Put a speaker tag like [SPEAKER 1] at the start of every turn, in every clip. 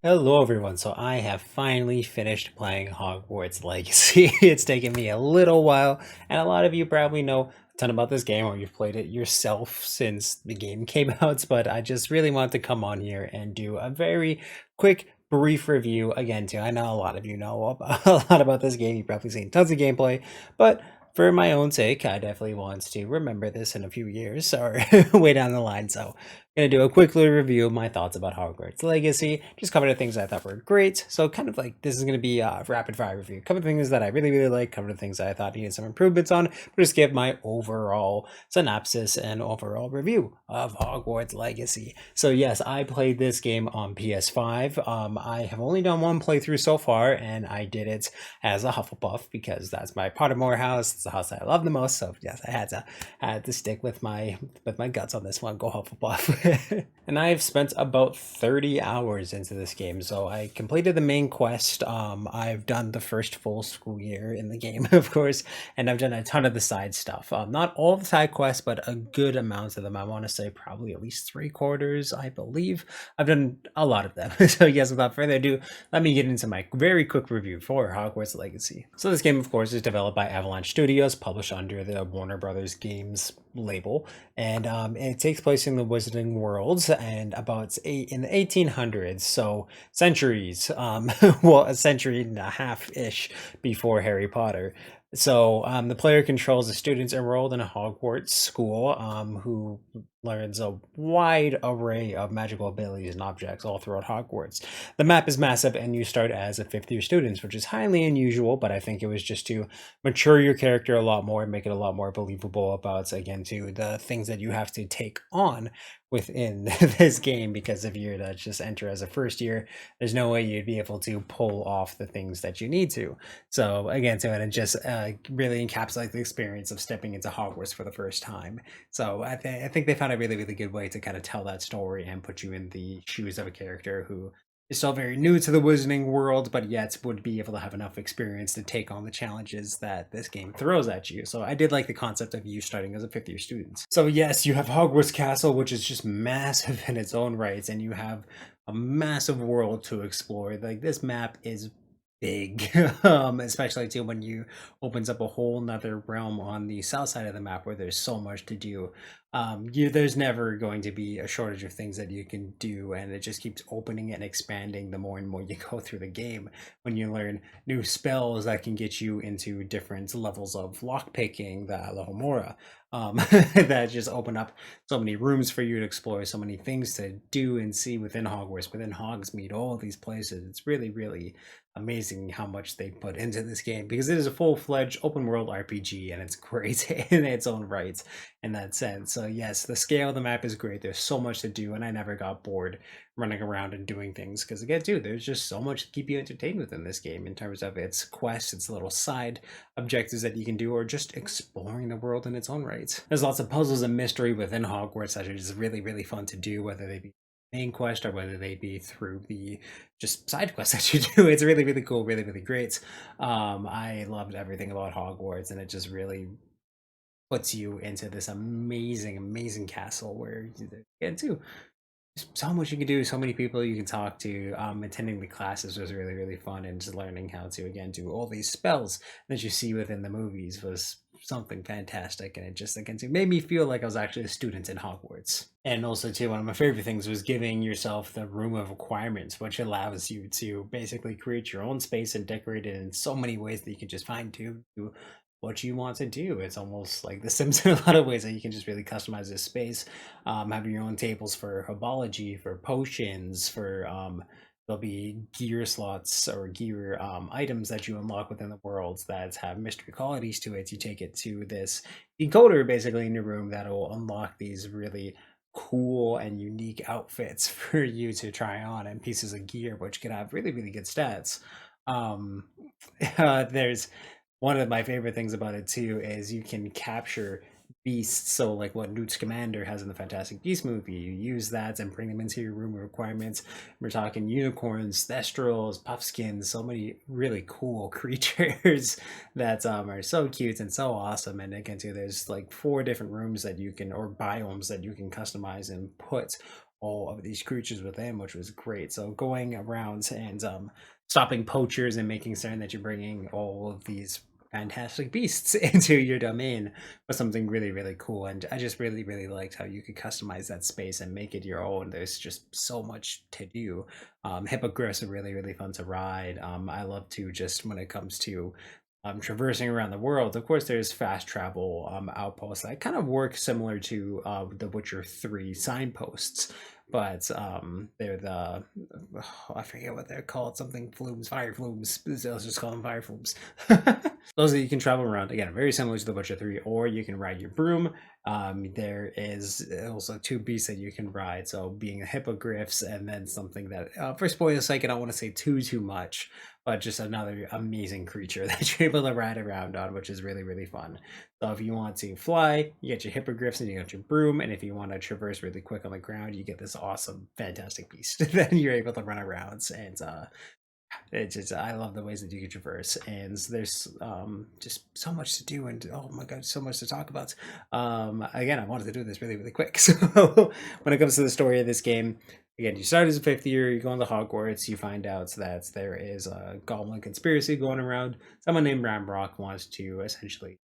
[SPEAKER 1] Hello, everyone. So I have finally finished playing Hogwarts Legacy. It's taken me a little while, and a lot of you probably know a ton about this game or you've played it yourself since the game came out. But I just really want to come on here and do a very quick, brief review. Again, too, I know a lot of you know a lot about this game. You've probably seen tons of gameplay, but for my own sake, I definitely want to remember this in a few years or way down the line. So gonna do a quick little review of my thoughts about Hogwarts Legacy. Just cover the things I thought were great. So kind of like this is gonna be a rapid fire review. Cover the things that I really like. Cover the things that I thought needed some improvements on. But just give my overall synopsis and overall review of Hogwarts Legacy. So yes, I played this game on PS5. I have only done one playthrough so far, and I did it as a Hufflepuff because that's my Pottermore house. It's the house that I love the most. So yes, I had to stick with my guts on this one. Go Hufflepuff. And I've spent about 30 hours into this game. So I completed the main quest. I've done the first full school year in the game, of course, and I've done a ton of the side stuff. Not all of the side quests, but a good amount of them. I want to say probably at least three quarters, I believe. I've done a lot of them. So yes, without further ado, let me get into my very quick review for Hogwarts Legacy. So this game, of course, is developed by Avalanche Studios, published under the Warner Brothers Games label, and it takes place in the Wizarding Worlds and about in the 1800s, so centuries, well, a century and a half-ish before Harry Potter. So the player controls the students enrolled in a Hogwarts school who learns a wide array of magical abilities and objects all throughout Hogwarts. The map is massive, and you start as a fifth-year student, which is highly unusual, but I think it was just to mature your character a lot more and make it a lot more believable about, again, to the things that you have to take on within this game, because if you're to just enter as a first year, there's no way you'd be able to pull off the things that you need to. So again, so it just really encapsulates the experience of stepping into Hogwarts for the first time. So I think they found a really good way to kind of tell that story and put you in the shoes of a character who is still very new to the Wizarding world, but yet would be able to have enough experience to take on the challenges that this game throws at you. So I did like the concept of you starting as a fifth year student. So yes, you have Hogwarts Castle, which is just massive in its own rights, and you have a massive world to explore. Like, this map is big, especially too when you opens up a whole nother realm on the south side of the map where there's so much to do. There's never going to be a shortage of things that you can do, and it just keeps opening and expanding the more and more you go through the game. When you learn new spells that can get you into different levels of lockpicking, the Alohomora, that just open up so many rooms for you to explore, so many things to do and see within Hogwarts, within Hogsmeade, all of these places. It's really amazing how much they put into this game, because it is a full-fledged open world RPG, and it's great in its own right in that sense. So yes, the scale of the map is great. There's so much to do, and I never got bored running around and doing things, because again, too, there's just so much to keep you entertained within this game in terms of its quests, its little side objectives that you can do, or just exploring the world in its own right. There's lots of puzzles and mystery within Hogwarts that are just really fun to do, whether they be main quest or whether they be through the just side quests that you do. It's really cool, really great. I loved everything about Hogwarts, and it just really puts you into this amazing castle where you get to so much you can do, so many people you can talk to. Attending the classes was really fun, and just learning how to again do all these spells that you see within the movies was something fantastic, and it just again too made me feel like I was actually a student in Hogwarts. And also too, one of my favorite things was giving yourself the room of requirements, which allows you to basically create your own space and decorate it in so many ways that you can just fine tune to what you want to do. It's almost like The Sims in a lot of ways, that you can just really customize this space. Having your own tables for herbology, for potions, for there'll be gear slots or gear items that you unlock within the worlds that have mystery qualities to it. You take it to this decoder basically in your room that'll unlock these really cool and unique outfits for you to try on, and pieces of gear which can have really good stats. Um, there's one of my favorite things about it too is you can capture beasts. So like what Newt Scamander has in the Fantastic Beasts movie, you use that and bring them into your room of requirements. We're talking unicorns, thestrals, puffskins, so many really cool creatures that are so cute and so awesome. And again too, there's like 4 different rooms that you can, or biomes that you can customize and put all of these creatures within, which was great. So going around and stopping poachers and making certain that you're bringing all of these fantastic beasts into your domain was something really, really cool. And I just really, really liked how you could customize that space and make it your own. There's just so much to do. Hippogriffs are really, really fun to ride. I love to just when it comes to traversing around the world. Of course, there's fast travel outposts that kind of work similar to the Witcher 3 signposts, but they're the I forget what they're called, something flumes, fire flumes. Let's just call them fire flumes. Those that you can travel around again, very similar to the Witcher 3, or you can ride your broom. There is also two beasts that you can ride, so being the hippogriffs, and then something that for spoiler's sake, I don't want to say too much, but just another amazing creature that you're able to ride around on, which is really, really fun. So if you want to fly, you get your hippogriffs and you got your broom, and if you want to traverse really quick on the ground, you get this awesome, fantastic beast that you're able to run around. And it's just I love the ways that you can traverse, and there's just so much to do, and oh my god, so much to talk about. Again, I wanted to do this really, really quick. So when it comes to the story of this game, again, you start as a fifth year, you go into Hogwarts, you find out that there is a goblin conspiracy going around. Someone named Ramrock wants to essentially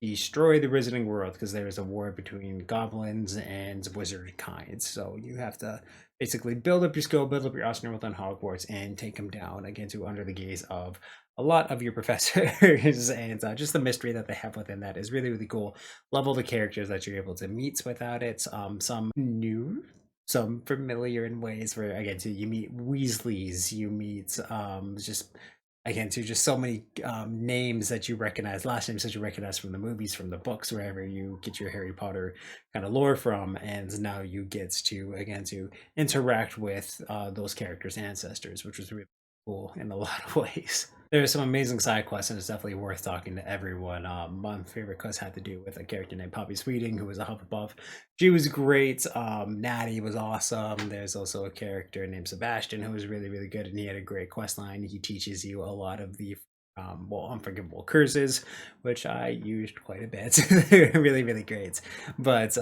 [SPEAKER 1] destroy the Wizarding World because there is a war between goblins and wizard kinds. So you have to basically build up your skill, build up your arsenal within Hogwarts, and take them down again to under the gaze of a lot of your professors. And just the mystery that they have within that is really, really cool. Love all the characters that you're able to meet without it. Some new, some familiar in ways where again, so you meet Weasleys, you meet just again to just so many names that you recognize, last names that you recognize from the movies, from the books, wherever you get your Harry Potter kind of lore from, and now you get to again to interact with those characters' ancestors, which was really cool in a lot of ways. There are some amazing side quests, and it's definitely worth talking to everyone. My favorite quest had to do with a character named Poppy Sweeting, who was a Hufflepuff. She was great. Natty was awesome. There's also a character named Sebastian who was really, really good, and he had a great quest line. He teaches you a lot of the unforgivable curses, which I used quite a bit. They're really, really great. But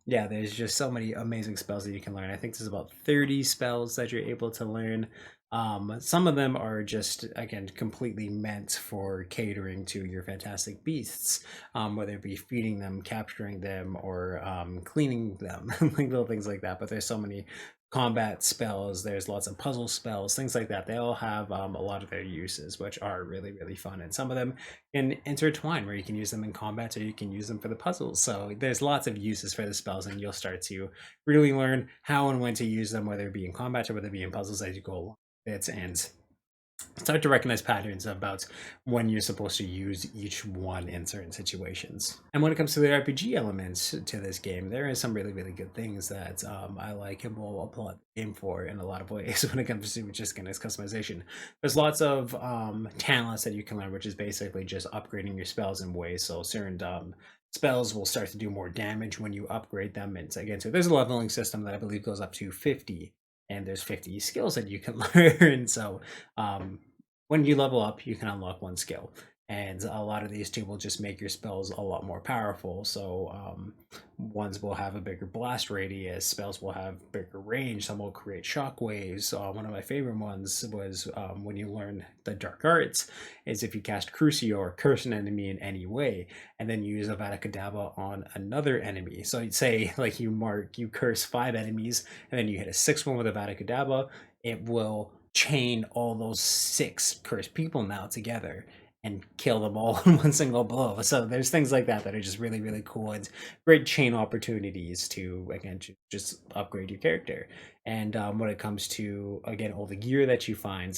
[SPEAKER 1] yeah, there's just so many amazing spells that you can learn. I think there's about 30 spells that you're able to learn. Some of them are just again completely meant for catering to your fantastic beasts, whether it be feeding them, capturing them, or cleaning them, like little things like that. But there's so many combat spells, there's lots of puzzle spells, things like that. They all have a lot of their uses, which are really, really fun. And some of them can intertwine where you can use them in combat or you can use them for the puzzles. So there's lots of uses for the spells, and you'll start to really learn how and when to use them, whether it be in combat or whether it be in puzzles as you go along. And start to recognize patterns about when you're supposed to use each one in certain situations. And when it comes to the RPG elements to this game, there is some really, really good things that I like and will applaud the game for in a lot of ways when it comes to just its customization. There's lots of talents that you can learn, which is basically just upgrading your spells in ways. So certain spells will start to do more damage when you upgrade them. And again, so there's a leveling system that I believe goes up to 50, and there's 50 skills that you can learn. So when you level up, you can unlock one skill, and a lot of these too will just make your spells a lot more powerful. So ones will have a bigger blast radius, spells will have bigger range, some will create shock waves. One of my favorite ones was when you learn the dark arts, is if you cast Crucio or curse an enemy in any way, and then you use Avada Kedavra on another enemy. So you'd say like you curse 5 enemies, and then you hit a 6th one with Avada Kedavra, it will chain all those 6 cursed people now together and kill them all in one single blow. So there's things like that that are just really, really cool, and great chain opportunities to again just upgrade your character. And when it comes to again all the gear that you find,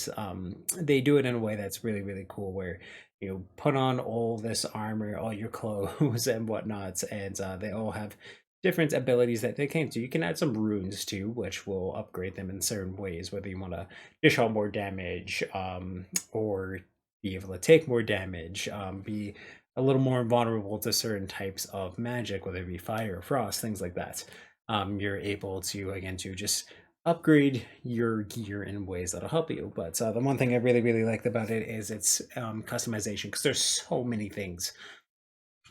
[SPEAKER 1] they do it in a way that's really, really cool, where you put on all this armor, all your clothes and whatnot, and they all have different abilities that they can do. You can add some runes too, which will upgrade them in certain ways, whether you want to dish out more damage, or be able to take more damage, be a little more vulnerable to certain types of magic, whether it be fire or frost, things like that. You're able to again to just upgrade your gear in ways that'll help you. But the one thing I really, really liked about it is its customization, because there's so many things,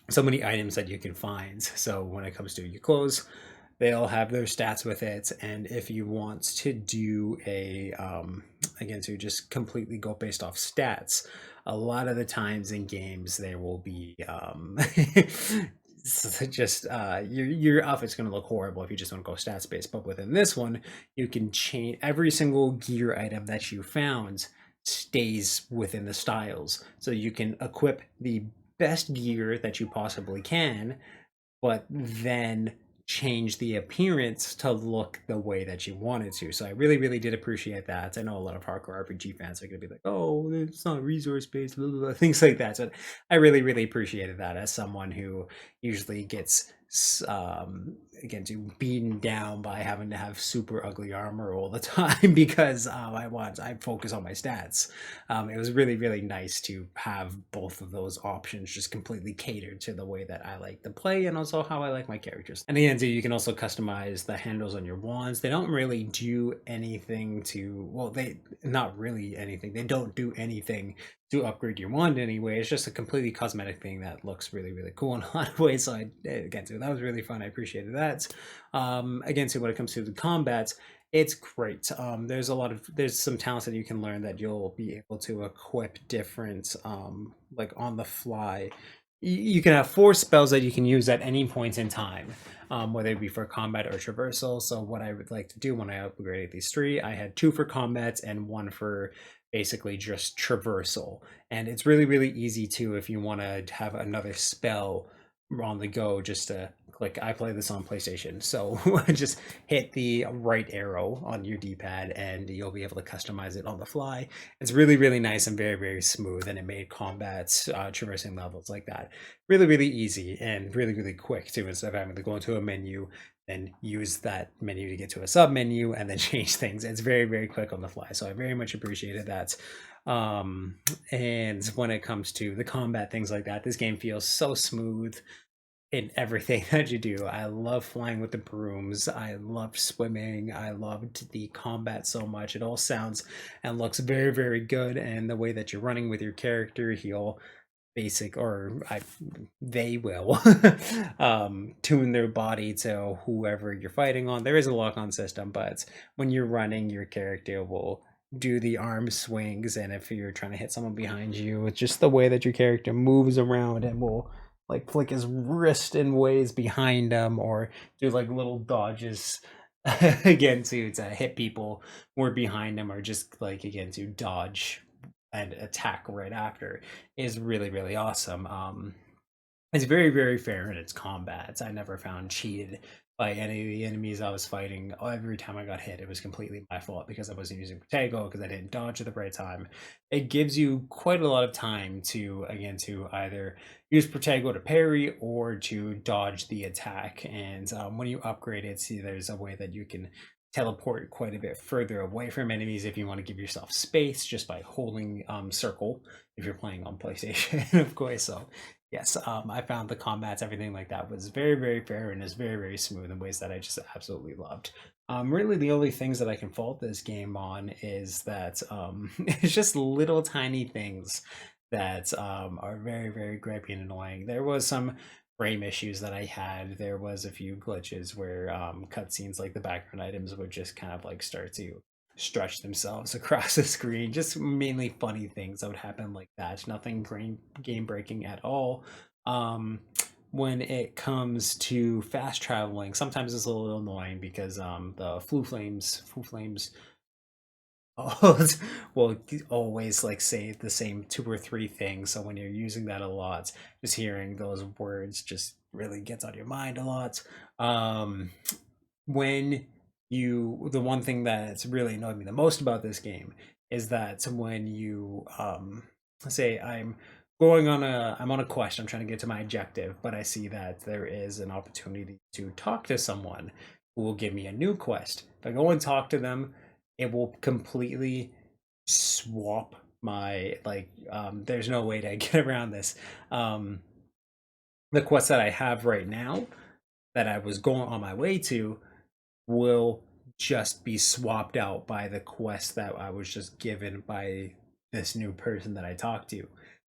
[SPEAKER 1] so many items that you can find. So when it comes to your clothes, they'll have their stats with it. And if you want to do a again, to just completely go based off stats, a lot of the times in games there will be just your outfit's going to look horrible if you just want to go stats based. But within this one, you can change every single gear item that you found stays within the styles, so you can equip the best gear that you possibly can, but then change the appearance to look the way that you wanted to. So I really, really did appreciate that. I know a lot of hardcore RPG fans are going to be like, "Oh, it's not resource based," blah, blah, blah, things like that. So I really, really appreciated that as someone who usually gets again to beaten down by having to have super ugly armor all the time because I focus on my stats. It was really, really nice to have both of those options just completely catered to the way that I like to play and also how I like my characters. And again, so you can also customize the handles on your wands. They don't really do anything to, well, they not really anything. They don't do anything to upgrade your wand anyway. It's just a completely cosmetic thing that looks really, really cool in a lot of ways. So again, so that was really fun. I appreciated that. Again, so when it comes to the combat, it's great. There's some talents that you can learn that you'll be able to equip different like on the fly. You can have 4 spells that you can use at any point in time, whether it be for combat or traversal. So what I would like to do when I upgraded these 3, I had 2 for combat and 1 for basically just traversal. And it's really, really easy too if you want to have another spell on the go, just to click. I play this on PlayStation, so just hit the right arrow on your D-pad and you'll be able to customize it on the fly. It's really, really nice and very, very smooth, and it made combat traversing levels like that really, really easy and really, really quick too, instead of having to go into a menu and use that menu to get to a sub menu and then change things. It's very, very quick on the fly, so I very much appreciated that. And when it comes to the combat, things like that, this game feels so smooth in everything that you do. I love flying with the brooms. I loved swimming. I loved the combat so much. It all sounds and looks very, very good. And the way that you're running with your character, he'll basic or I they will tune their body to whoever you're fighting on. There is a lock on system, but when you're running, your character will do the arm swings, and if you're trying to hit someone behind you, it's just the way that your character moves around and will like flick his wrist in ways behind him or do like little dodges again to hit people who are behind him, or just like again to dodge and attack right after, is really, really awesome. It's very, very fair in its combat. I never found cheated by any of the enemies I was fighting. Every time I got hit, it was completely my fault because I wasn't using Protego, because I didn't dodge at the right time. It gives you quite a lot of time to, again, to either use Protego to parry or to dodge the attack. And when you upgrade it, see, there's a way that you can teleport quite a bit further away from enemies if you want to give yourself space just by holding circle if you're playing on PlayStation, of course. So yes, I found the combats, everything like that was very, very fair and is very, very smooth in ways that I just absolutely loved. Really, the only things that I can fault this game on is that it's just little tiny things that are very, very gripey and annoying. There was some frame issues that I had. There was a few glitches where cutscenes, like the background items, would just kind of like start to stretch themselves across the screen. Just mainly funny things that would happen like that. Nothing game breaking at all. When it comes to fast traveling, sometimes it's a little annoying because the flu flames will always like say the same 2 or 3 things. So when you're using that a lot, just hearing those words just really gets on your mind a lot. When the one thing that's really annoyed me the most about this game is that when you say I'm on a quest, I'm trying to get to my objective, but I see that there is an opportunity to talk to someone who will give me a new quest. If I go and talk to them, it will completely swap my there's no way to get around this. The quest that I have right now that I was going on my way to will just be swapped out by the quest that I was just given by this new person that I talked to.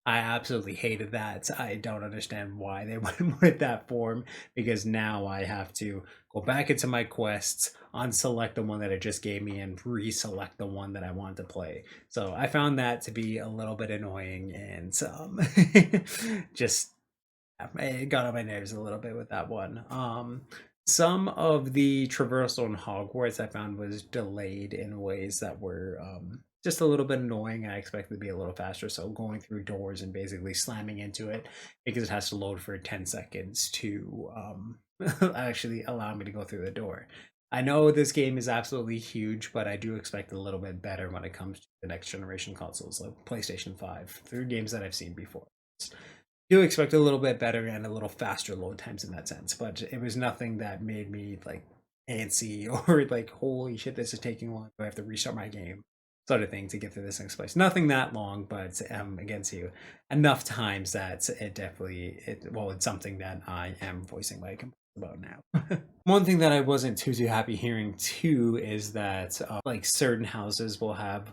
[SPEAKER 1] I absolutely hated that. I don't understand why they went with that form, because now I have to go back into my quests, unselect the one that it just gave me, and reselect the one that I want to play. So I found that to be a little bit annoying, and just it got on my nerves a little bit with that one. Some of the traversal in Hogwarts I found was delayed in ways that were just a little bit annoying. I expected to be a little faster, so going through doors and basically slamming into it because it has to load for 10 seconds to actually allow me to go through the door. I know this game is absolutely huge, but I do expect a little bit better when it comes to the next generation consoles, like PlayStation 5, through games that I've seen before. Do expect a little bit better and a little faster load times in that sense, but it was nothing that made me like antsy or like, holy shit, this is taking long. I have to restart my game, sort of thing, to get to this next place. Nothing that long, but against you enough times that it definitely it's something that I am voicing my complaints about now. One thing that I wasn't too happy hearing too is that like certain houses will have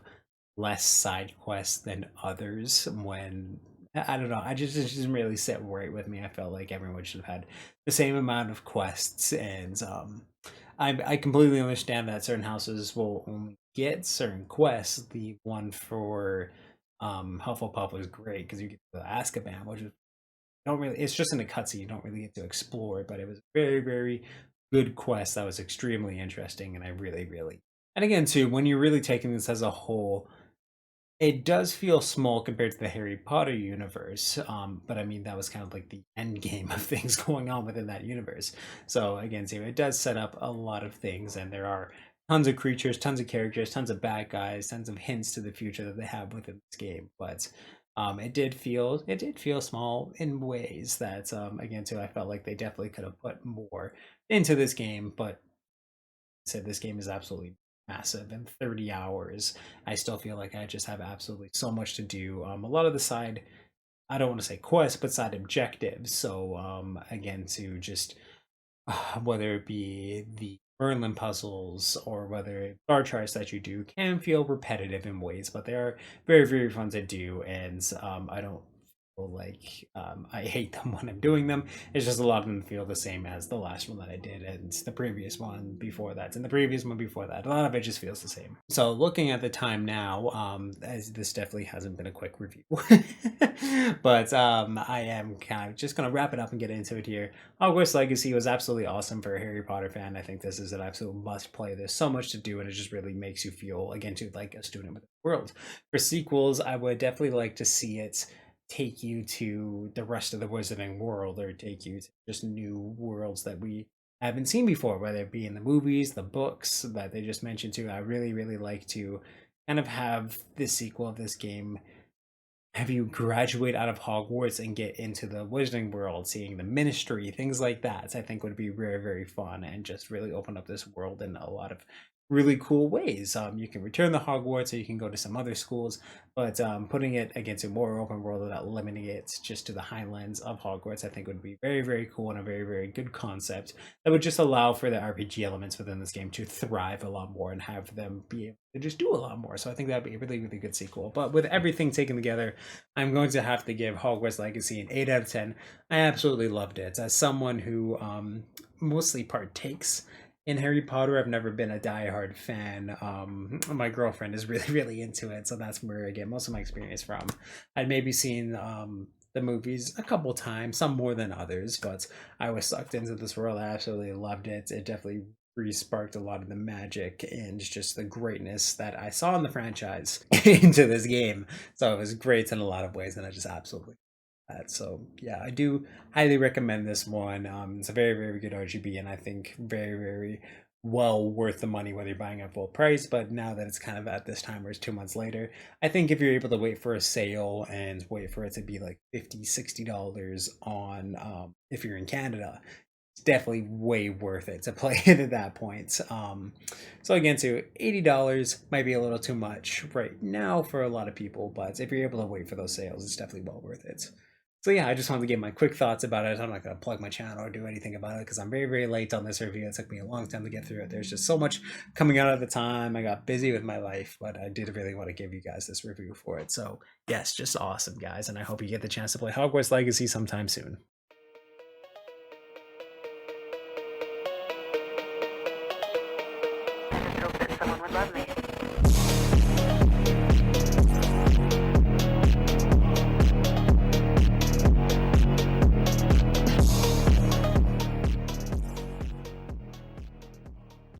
[SPEAKER 1] less side quests than others when I don't know. It just didn't really sit right with me. I felt like everyone should have had the same amount of quests, and I completely understand that certain houses will only get certain quests. The one for Hufflepuff was great because you get the Azkaban, which is don't really. It's just in a cutscene. You don't really get to explore it, but it was very very good quest that was extremely interesting, and I really. And again, too, when you're really taking this as a whole, it does feel small compared to the Harry Potter universe, but I mean that was kind of like the end game of things going on within that universe. So again, so it does set up a lot of things, and there are tons of creatures, tons of characters, tons of bad guys, tons of hints to the future that they have within this game. But it did feel small in ways that again too I felt like they definitely could have put more into this game, but said this game is absolutely massive. In 30 hours I still feel like I just have absolutely so much to do. A lot of the side, I don't want to say quests, but side objectives. So again, to just whether it be the Merlin puzzles or whether bar charts that you do can feel repetitive in ways, but they are very fun to do, and I don't feel like I hate them when I'm doing them. It's just a lot of them feel the same as the last one that I did, and the previous one before that, and the previous one before that. A lot of it just feels the same. So looking at the time now, as this definitely hasn't been a quick review, but I am kind of just gonna wrap it up and get into it here. Hogwarts Legacy was absolutely awesome for a Harry Potter fan. I think this is an absolute must play. There's so much to do, and it just really makes you feel, again, to like a student with the world. For sequels, I would definitely like to see it take you to the rest of the Wizarding world, or take you to just new worlds that we haven't seen before, whether it be in the movies, the books that they just mentioned too. I really like to kind of have the sequel of this game have you graduate out of Hogwarts and get into the Wizarding world, seeing the Ministry, things like that. I think would be very fun and just really open up this world in a lot of really cool ways. You can return to Hogwarts, or you can go to some other schools, but putting it against a more open world without limiting it just to the Highlands of Hogwarts, I think would be very cool and a very good concept that would just allow for the RPG elements within this game to thrive a lot more and have them be able to just do a lot more. So I think that'd be a really good sequel. But with everything taken together, I'm going to have to give Hogwarts Legacy an 8 out of 10. I absolutely loved it. As someone who mostly partakes in Harry Potter, I've never been a diehard fan. My girlfriend is really into it, so that's where I get most of my experience from. I'd maybe seen the movies a couple times, some more than others, but I was sucked into this world. I absolutely loved it. It definitely re-sparked a lot of the magic and just the greatness that I saw in the franchise into this game. So it was great in a lot of ways, and I just absolutely that. So yeah, I do highly recommend this one. It's a very good RGB, and I think very well worth the money whether you're buying at full price. But now that it's kind of at this time where it's 2 months later, I think if you're able to wait for a sale and wait for it to be like $50-$60 on if you're in Canada, it's definitely way worth it to play it at that point. So again, too, $80 might be a little too much right now for a lot of people, but if you're able to wait for those sales, it's definitely well worth it. So yeah, I just wanted to give my quick thoughts about it. I'm not going to plug my channel or do anything about it because I'm very, very late on this review. It took me a long time to get through it. There's just so much coming out at the time. I got busy with my life, but I did really want to give you guys this review for it. So yes, just awesome, guys. And I hope you get the chance to play Hogwarts Legacy sometime soon.
[SPEAKER 2] I just hope that someone would love me.